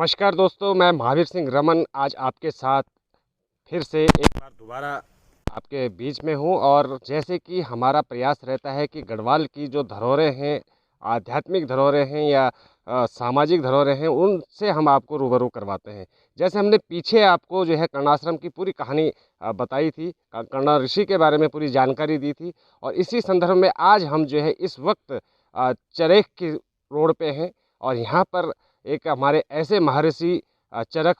नमस्कार दोस्तों, मैं महावीर सिंह रमन आज आपके साथ फिर से एक बार दोबारा आपके बीच में हूँ। और जैसे कि हमारा प्रयास रहता है कि गढ़वाल की जो धरोहरें हैं, आध्यात्मिक धरोहरें हैं या सामाजिक धरोहरें हैं, उनसे हम आपको रूबरू करवाते हैं। जैसे हमने पीछे आपको जो है कर्णाश्रम की पूरी कहानी बताई थी, कर्ण ऋषि के बारे में पूरी जानकारी दी थी। और इसी संदर्भ में आज हम जो है इस वक्त चरेख की रोड पे हैं। और यहाँ पर एक हमारे ऐसे महर्षि चरक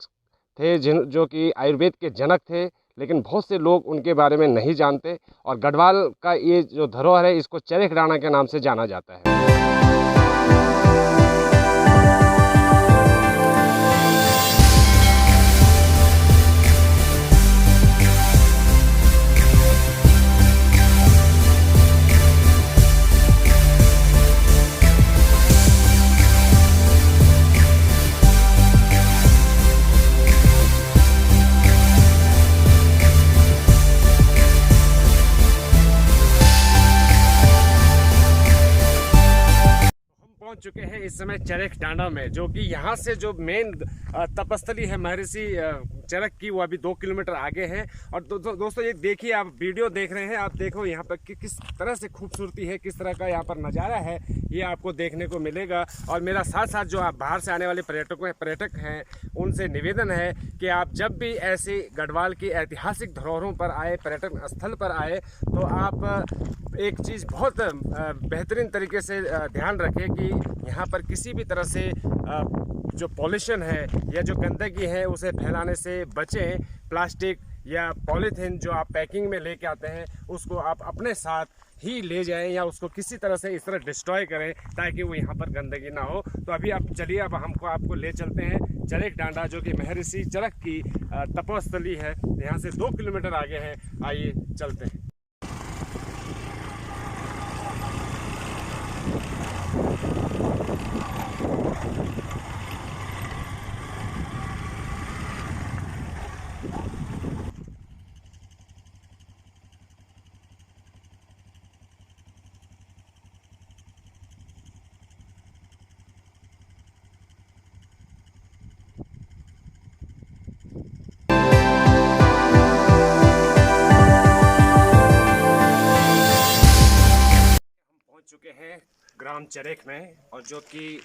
थे जो कि आयुर्वेद के जनक थे, लेकिन बहुत से लोग उनके बारे में नहीं जानते। और गढ़वाल का ये जो धरोहर है, इसको चरेख डाणा के नाम से जाना जाता है। पहुंच चुके हैं इस समय चरक डांडा में, जो कि यहाँ से जो मेन तपस्थली है महर्षि चरक की, वो अभी 2 किलोमीटर आगे है। और दोस्तों ये देखिए, आप वीडियो देख रहे हैं, आप देखो यहाँ पर कि किस तरह से खूबसूरती है, किस तरह का यहाँ पर नज़ारा है, ये आपको देखने को मिलेगा। और मेरा साथ साथ जो आप बाहर से आने वाले पर्यटक हैं, उनसे निवेदन है कि आप जब भी ऐसी गढ़वाल की ऐतिहासिक धरोहरों पर आए, पर्यटन स्थल पर आए, तो आप एक चीज़ बहुत बेहतरीन तरीके से ध्यान रखें कि यहाँ पर किसी भी तरह से जो पॉल्यूशन है या जो गंदगी है उसे फैलाने से बचें। प्लास्टिक या पॉलीथीन जो आप पैकिंग में लेके आते हैं, उसको आप अपने साथ ही ले जाएं या उसको किसी तरह से इस तरह डिस्ट्रॉय करें ताकि वो यहाँ पर गंदगी ना हो। तो अभी आप चलिए, अब आपको ले चलते हैं चरक डांडा, जो कि महर्षि चरक की तपोस्थली है। यहाँ से 2 किलोमीटर आगे है। आइए चलते हैं। चुके हैं ग्राम चरक में, और जो कि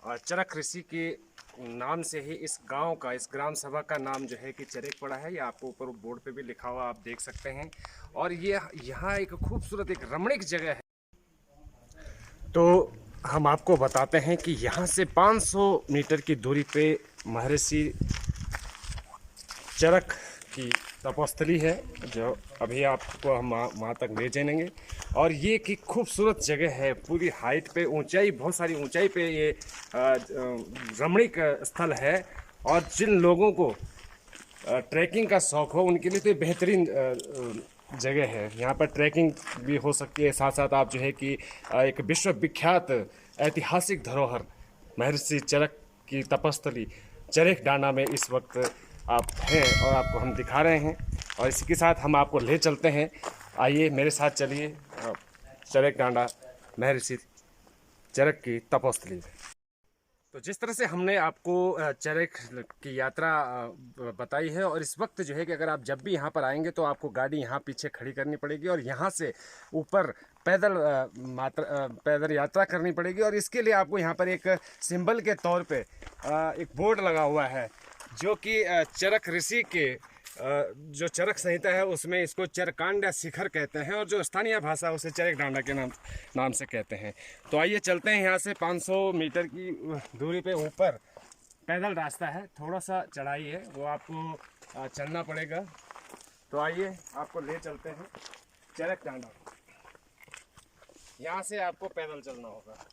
चरक ऋषि के नाम से ही इस गांव का, इस ग्राम सभा का नाम जो है कि चरक पड़ा है। ये आपको ऊपर बोर्ड पे भी लिखा हुआ आप देख सकते हैं। और ये यहाँ एक खूबसूरत, एक रमणीक जगह है। तो हम आपको बताते हैं कि यहाँ से 500 मीटर की दूरी पे महर्षि चरक की तपोस्थली है, जो अभी आपको हम वहाँ तक ले जाएंगे। और ये की खूबसूरत जगह है, पूरी हाइट पे, ऊंचाई, बहुत सारी ऊंचाई पे ये रमणीक स्थल है। और जिन लोगों को ट्रैकिंग का शौक़ हो, उनके लिए तो बेहतरीन जगह है। यहाँ पर ट्रैकिंग भी हो सकती है, साथ साथ आप जो है कि एक विश्व विख्यात ऐतिहासिक धरोहर महर्षि चरक की तपस्थली चरक डांडा में इस वक्त आप हैं और आपको हम दिखा रहे हैं। और इसी के साथ हम आपको ले चलते हैं। आइए मेरे साथ चलिए चरक डांडा महर्षि चरक की तपोस्थली। तो जिस तरह से हमने आपको चरक की यात्रा बताई है, और इस वक्त जो है कि अगर आप जब भी यहाँ पर आएंगे तो आपको गाड़ी यहाँ पीछे खड़ी करनी पड़ेगी और यहाँ से ऊपर पैदल यात्रा करनी पड़ेगी। और इसके लिए आपको यहाँ पर एक सिंबल के तौर पे एक बोर्ड लगा हुआ है, जो कि चरक ऋषि के जो चरक संहिता है उसमें इसको चरकांड या शिखर कहते हैं, और जो स्थानीय भाषा उसे चरक डांडा के नाम से कहते हैं। तो आइए चलते हैं। यहाँ से 500 मीटर की दूरी पे ऊपर पैदल रास्ता है, थोड़ा सा चढ़ाई है, वो आपको चलना पड़ेगा। तो आइए आपको ले चलते हैं चरक डांडा। यहाँ से आपको पैदल चलना होगा।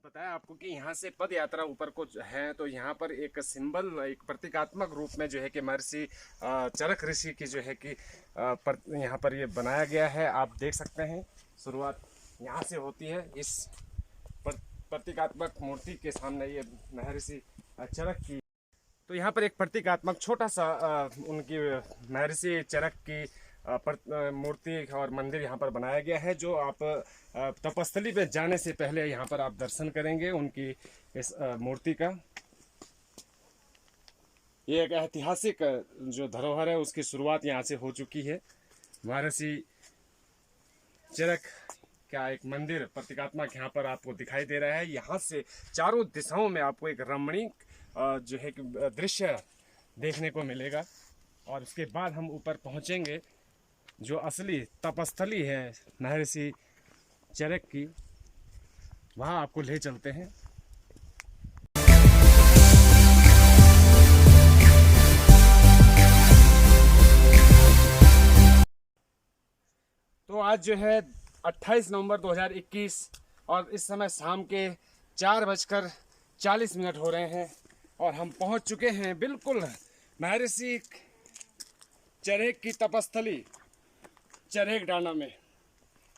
बताया आपको कि यहाँ से पद यात्रा ऊपर को है, तो यहाँ पर एक सिंबल, एक प्रतीकात्मक रूप में जो है कि महर्षि चरक ऋषि की जो है कि यहाँ पर ये बनाया गया है। आप देख सकते हैं, शुरुआत यहाँ से होती है। इस प्रतीकात्मक मूर्ति के सामने ये महर्षि चरक की तो यहाँ पर एक प्रतीकात्मक छोटा सा उनकी महर्षि चरक की मूर्ति और मंदिर यहाँ पर बनाया गया है, जो आप तपस्थली पे जाने से पहले यहाँ पर आप दर्शन करेंगे उनकी इस मूर्ति का। ये एक ऐतिहासिक जो धरोहर है उसकी शुरुआत यहाँ से हो चुकी है। महर्षि चरक का एक मंदिर प्रतीकात्मक यहाँ पर आपको दिखाई दे रहा है। यहाँ से चारों दिशाओं में आपको एक रमणीक जो है कि दृश्य देखने को मिलेगा। और उसके बाद हम ऊपर पहुँचेंगे, जो असली तपस्थली है महर्षि चरक की, वहाँ आपको ले चलते हैं। तो आज जो है 28 नवंबर 2021 और इस समय शाम के 4:40 हो रहे हैं और हम पहुंच चुके हैं बिल्कुल महर्षि चरक की तपस्थली चरेक डांडा में।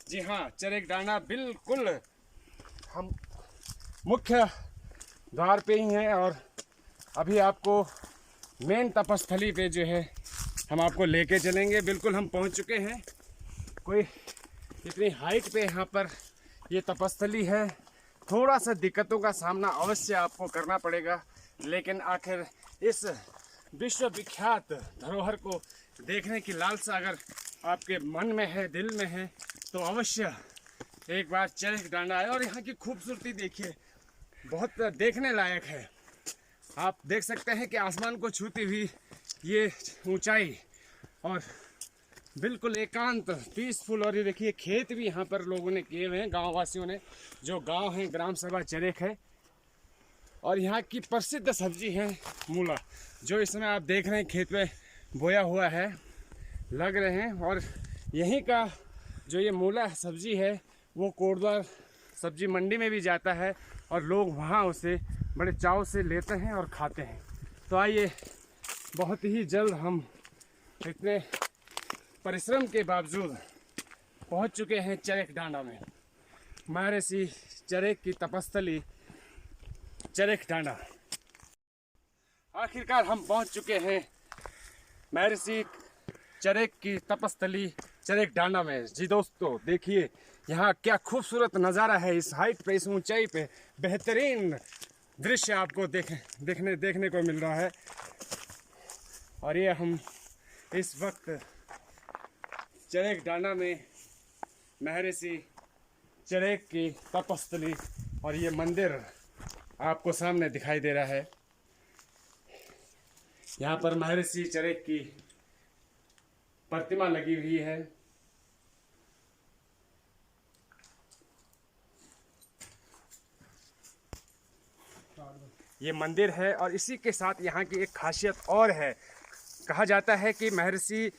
जी हाँ, चरेक डांडा बिल्कुल हम मुख्य द्वार पे ही हैं और अभी आपको मेन तपस्थली पे जो है हम आपको लेके चलेंगे। बिल्कुल हम पहुंच चुके हैं। कोई इतनी हाइट पे यहाँ पर ये तपस्थली है। थोड़ा सा दिक्कतों का सामना अवश्य आपको करना पड़ेगा, लेकिन आखिर इस विश्व विख्यात धरोहर को देखने की लालसा अगर आपके मन में है, दिल में है, तो अवश्य एक बार चरक डांडा आए। और यहाँ की खूबसूरती देखिए, बहुत देखने लायक है। आप देख सकते हैं कि आसमान को छूती हुई ये ऊंचाई और बिल्कुल एकांत पीसफुल। और ये देखिए खेत भी यहाँ पर लोगों ने किए हुए हैं, गाँव वासियों ने। जो गांव है ग्राम सभा चरक है। और यहाँ की प्रसिद्ध सब्जी है मूला, जो इस समय आप देख रहे हैं खेत में बोया हुआ है, लग रहे हैं। और यहीं का जो ये मूला सब्जी है वो कोटद्वार सब्जी मंडी में भी जाता है और लोग वहाँ उसे बड़े चाव से लेते हैं और खाते हैं। तो आइए, बहुत ही जल्द हम इतने परिश्रम के बावजूद पहुँच चुके हैं चरक डांडा में, महर्षि चरक की तपस्थली चरक डांडा। आखिरकार हम पहुँच चुके हैं महर्षि चरक की तपस्थली चरक डांडा में। जी दोस्तों, देखिए यहाँ क्या खूबसूरत नज़ारा है। इस हाइट पे, इस ऊंचाई पे बेहतरीन दृश्य आपको देखने को मिल रहा है। और ये हम इस वक्त चरक डांडा में महर्षि चरक की तपस्थली और ये मंदिर आपको सामने दिखाई दे रहा है। यहाँ पर महर्षि चरक की प्रतिमा लगी हुई है। ये मंदिर है और इसी के साथ यहाँ की एक खासियत और है। कहा जाता है कि महर्षि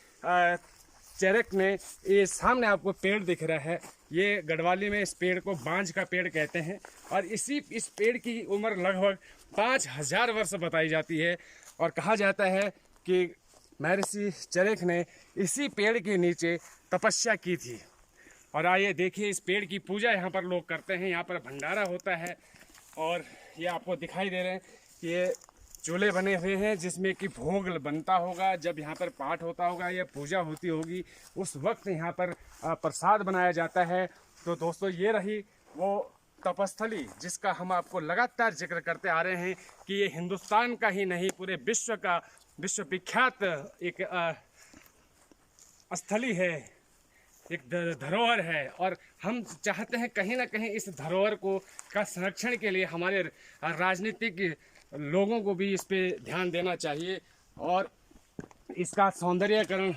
चरक ने, ये सामने आपको पेड़ दिख रहा है, ये गढ़वाली में इस पेड़ को बांज का पेड़ कहते हैं। और इस पेड़ की उम्र लगभग 5000 वर्ष बताई जाती है। और कहा जाता है कि महर्षि चरक ने इसी पेड़ के नीचे तपस्या की थी। और आइए देखिए, इस पेड़ की पूजा यहाँ पर लोग करते हैं। यहाँ पर भंडारा होता है और ये आपको दिखाई दे रहे हैं कि ये चूल्हे बने हुए हैं जिसमें कि भोग बनता होगा। जब यहाँ पर पाठ होता होगा या पूजा होती होगी, उस वक्त यहाँ पर प्रसाद बनाया जाता है। तो दोस्तों, ये रही वो तपस्थली जिसका हम आपको लगातार जिक्र करते आ रहे हैं कि ये हिंदुस्तान का ही नहीं, पूरे विश्व का विश्व विख्यात एक स्थली है, एक धरोहर है। और हम चाहते हैं कहीं ना कहीं इस धरोहर को का संरक्षण के लिए हमारे राजनीतिक लोगों को भी इस पे ध्यान देना चाहिए और इसका सौंदर्यीकरण,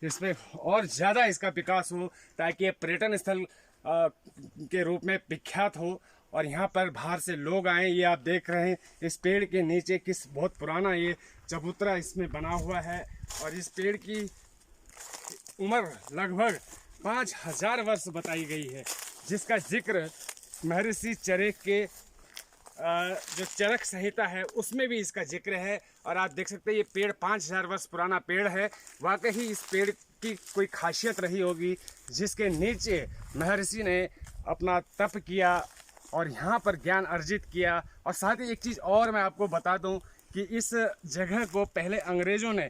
इस पे और ज़्यादा इसका विकास हो, ताकि ये पर्यटन स्थल के रूप में विख्यात हो। और यहाँ पर बाहर से लोग आए। ये आप देख रहे हैं इस पेड़ के नीचे किस बहुत पुराना ये चबूतरा इसमें बना हुआ है। और इस पेड़ की उम्र लगभग 5000 वर्ष बताई गई है, जिसका जिक्र महर्षि चरक के जो चरक संहिता है उसमें भी इसका जिक्र है। और आप देख सकते हैं ये पेड़ 5000 वर्ष पुराना पेड़ है। वाकई इस पेड़ की कोई खासियत रही होगी जिसके नीचे महर्षि ने अपना तप किया और यहाँ पर ज्ञान अर्जित किया। और साथ ही एक चीज़ और मैं आपको बता दूं कि इस जगह को पहले अंग्रेज़ों ने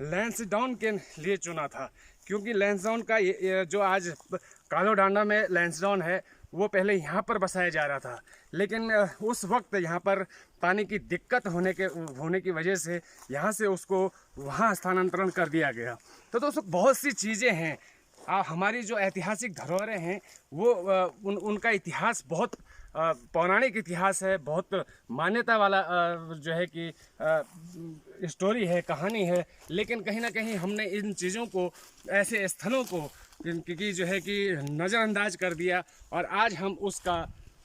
लैंसडाउन के लिए चुना था, क्योंकि लैंसडाउन का ये जो आज कालोडांडा में लैंसडाउन है वो पहले यहाँ पर बसाया जा रहा था, लेकिन उस वक्त यहाँ पर पानी की दिक्कत होने की वजह से यहाँ से उसको वहाँ स्थानांतरण कर दिया गया। तो दोस्तों बहुत सी चीज़ें हैं, हमारी जो ऐतिहासिक धरोहरें हैं वो उनका इतिहास बहुत पौराणिक इतिहास है, बहुत मान्यता वाला जो है कि स्टोरी है, कहानी है। लेकिन कहीं ना कहीं हमने इन चीज़ों को, ऐसे स्थलों को की जो है कि नज़रअंदाज कर दिया, और आज हम उसका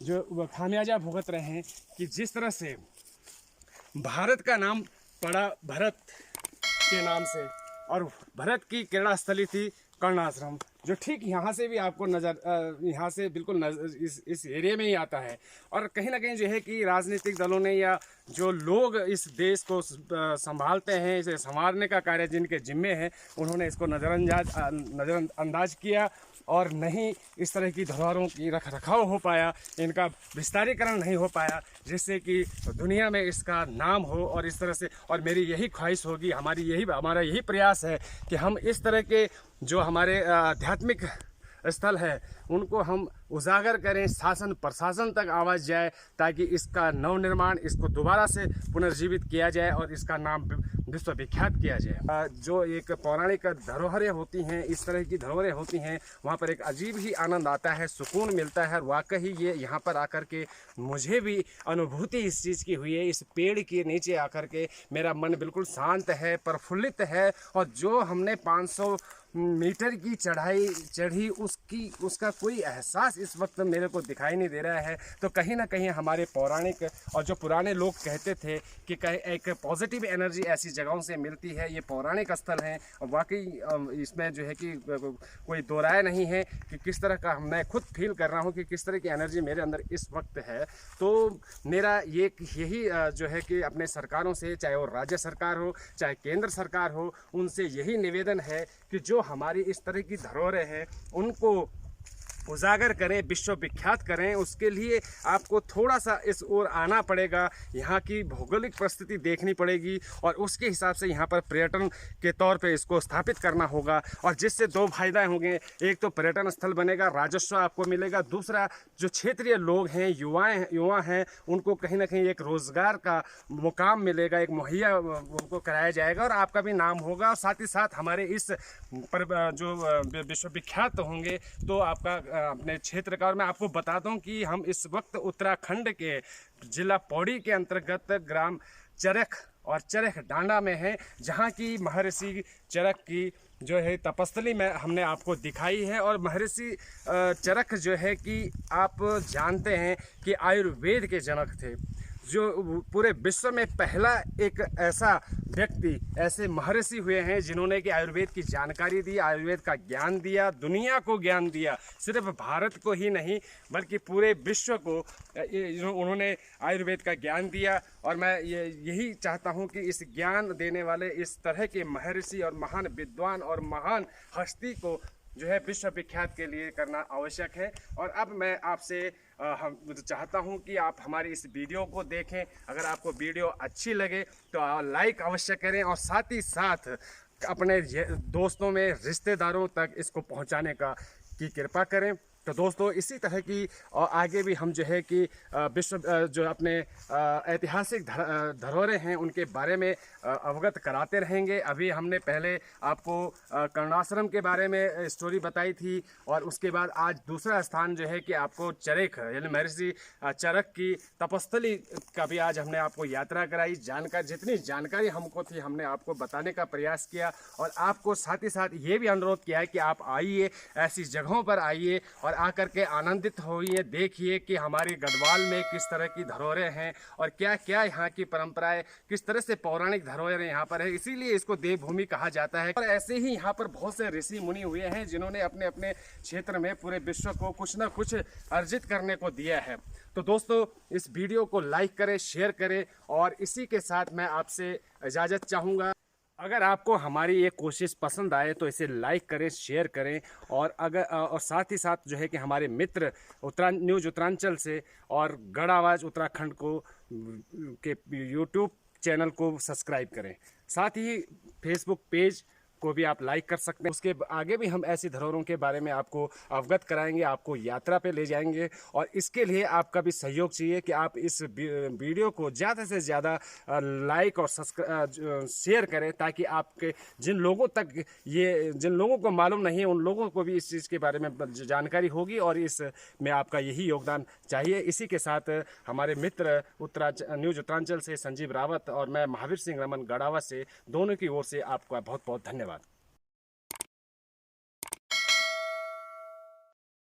जो खामियाजा भुगत रहे हैं कि जिस तरह से भारत का नाम पड़ा भरत के नाम से, और भरत की क्रीड़ा स्थली थी कर्णाश्रम, जो ठीक यहाँ से भी आपको यहाँ से बिल्कुल इस एरिया में ही आता है। और कहीं ना कहीं जो है कि राजनीतिक दलों ने या जो लोग इस देश को संभालते हैं, इसे संवारने का कार्य जिनके जिम्मे है, उन्होंने इसको नज़रअंदाज किया, और नहीं इस तरह की धरोहरों की रख रखाव हो पाया, इनका विस्तारीकरण नहीं हो पाया, जिससे कि दुनिया में इसका नाम हो। और इस तरह से, और मेरी यही ख्वाहिश होगी, हमारा यही प्रयास है कि हम इस तरह के जो हमारे आध्यात्मिक स्थल है उनको हम उजागर करें, शासन प्रशासन तक आवाज़ जाए, ताकि इसका नवनिर्माण, इसको दोबारा से पुनर्जीवित किया जाए और इसका नाम विश्व विख्यात किया जाए। जो एक पौराणिक धरोहरें होती हैं, इस तरह की धरोहरें होती हैं, वहाँ पर एक अजीब ही आनंद आता है, सुकून मिलता है। वाकई ये यहाँ पर आकर के मुझे भी अनुभूति इस चीज़ की हुई है। इस पेड़ के नीचे आकर के मेरा मन बिल्कुल शांत है, प्रफुल्लित है, और जो हमने 500 मीटर की चढ़ाई चढ़ी उसका कोई एहसास इस वक्त मेरे को दिखाई नहीं दे रहा है। तो कहीं ना कहीं हमारे पौराणिक और जो पुराने लोग कहते थे कि एक पॉजिटिव एनर्जी ऐसी जगहों से मिलती है, ये पौराणिक स्थल हैं, और वाकई इसमें जो है कि कोई दो राय नहीं है कि किस तरह का मैं खुद फील कर रहा हूँ कि किस तरह की एनर्जी मेरे अंदर इस वक्त है। तो मेरा यही जो है कि अपने सरकारों से, चाहे वो राज्य सरकार हो चाहे केंद्र सरकार हो, उनसे यही निवेदन है कि जो हमारी इस तरह की धरोहरें हैं उनको उजागर करें, विश्व विख्यात करें। उसके लिए आपको थोड़ा सा इस ओर आना पड़ेगा, यहाँ की भौगोलिक परिस्थिति देखनी पड़ेगी, और उसके हिसाब से यहाँ पर पर्यटन के तौर पे इसको स्थापित करना होगा। और जिससे दो फायदे होंगे, एक तो पर्यटन स्थल बनेगा, राजस्व आपको मिलेगा, दूसरा जो क्षेत्रीय लोग हैं, युवा हैं, उनको कहीं ना कहीं एक रोज़गार का मुकाम मिलेगा, एक मुहैया उनको कराया जाएगा, और आपका भी नाम होगा। और साथ ही साथ हमारे इस जो विश्व विख्यात होंगे तो आपका अपने क्षेत्र का। और मैं आपको बता दूं कि हम इस वक्त उत्तराखंड के जिला पौड़ी के अंतर्गत ग्राम चरख और चरख डांडा में हैं, जहां की महर्षि चरक की जो है तपस्थली में हमने आपको दिखाई है। और महर्षि चरक जो है कि आप जानते हैं कि आयुर्वेद के जनक थे, जो पूरे विश्व में पहला एक ऐसा व्यक्ति, ऐसे महर्षि हुए हैं जिन्होंने कि आयुर्वेद की जानकारी दी, आयुर्वेद का ज्ञान दिया, दुनिया को ज्ञान दिया, सिर्फ भारत को ही नहीं बल्कि पूरे विश्व को उन्होंने आयुर्वेद का ज्ञान दिया। और मैं यही चाहता हूं कि इस ज्ञान देने वाले इस तरह के महर्षि और महान विद्वान और महान हस्ती को जो है विश्व विख्यात के लिए करना आवश्यक है। और अब मैं आपसे हम चाहता हूं कि आप हमारी इस वीडियो को देखें। अगर आपको वीडियो अच्छी लगे तो लाइक अवश्य करें, और साथ ही साथ अपने दोस्तों में, रिश्तेदारों तक इसको पहुंचाने की कृपा करें। तो दोस्तों इसी तरह की और आगे भी हम जो है कि विश्व जो अपने ऐतिहासिक धरोहरें हैं उनके बारे में अवगत कराते रहेंगे। अभी हमने पहले आपको कर्णाश्रम के बारे में स्टोरी बताई थी, और उसके बाद आज दूसरा स्थान जो है कि आपको चरख यानी महर्षि चरक की तपस्थली का भी आज हमने आपको यात्रा कराई। जितनी जानकारी हमको थी हमने आपको बताने का प्रयास किया, और आपको साथ ही साथ ये भी अनुरोध किया है कि आप आइए, ऐसी जगहों पर आइए और आकर के आनंदित होइए, देखिए कि हमारी गढ़वाल में किस तरह की धरोहरें हैं और क्या क्या यहाँ की परंपराएं, किस तरह से पौराणिक धरोहरें यहाँ पर है। इसीलिए इसको देवभूमि कहा जाता है। और ऐसे ही यहाँ पर बहुत से ऋषि मुनि हुए हैं जिन्होंने अपने अपने क्षेत्र में पूरे विश्व को कुछ ना कुछ अर्जित करने को दिया है। तो दोस्तों इस वीडियो को लाइक करें, शेयर करें, और इसी के साथ मैं आपसे इजाज़त चाहूँगा। अगर आपको हमारी ये कोशिश पसंद आए तो इसे लाइक करें, शेयर करें, और साथ ही साथ जो है कि हमारे मित्र न्यूज़ उत्तरांचल से और गढ़ आवाज़ उत्तराखंड को के यूट्यूब चैनल को सब्सक्राइब करें। साथ ही फेसबुक पेज को भी आप लाइक कर सकते हैं। उसके आगे भी हम ऐसी धरोहरों के बारे में आपको अवगत कराएंगे, आपको यात्रा पे ले जाएंगे, और इसके लिए आपका भी सहयोग चाहिए कि आप इस वीडियो को ज़्यादा से ज़्यादा लाइक और शेयर करें, ताकि आपके जिन लोगों को मालूम नहीं है उन लोगों को भी इस चीज़ के बारे में जानकारी होगी, और इसमें आपका यही योगदान चाहिए। इसी के साथ हमारे मित्र न्यूज़ उत्तरांचल से संजीव रावत और मैं महावीर सिंह रमन गढ़ावा से, दोनों की ओर से आपका बहुत बहुत धन्यवाद।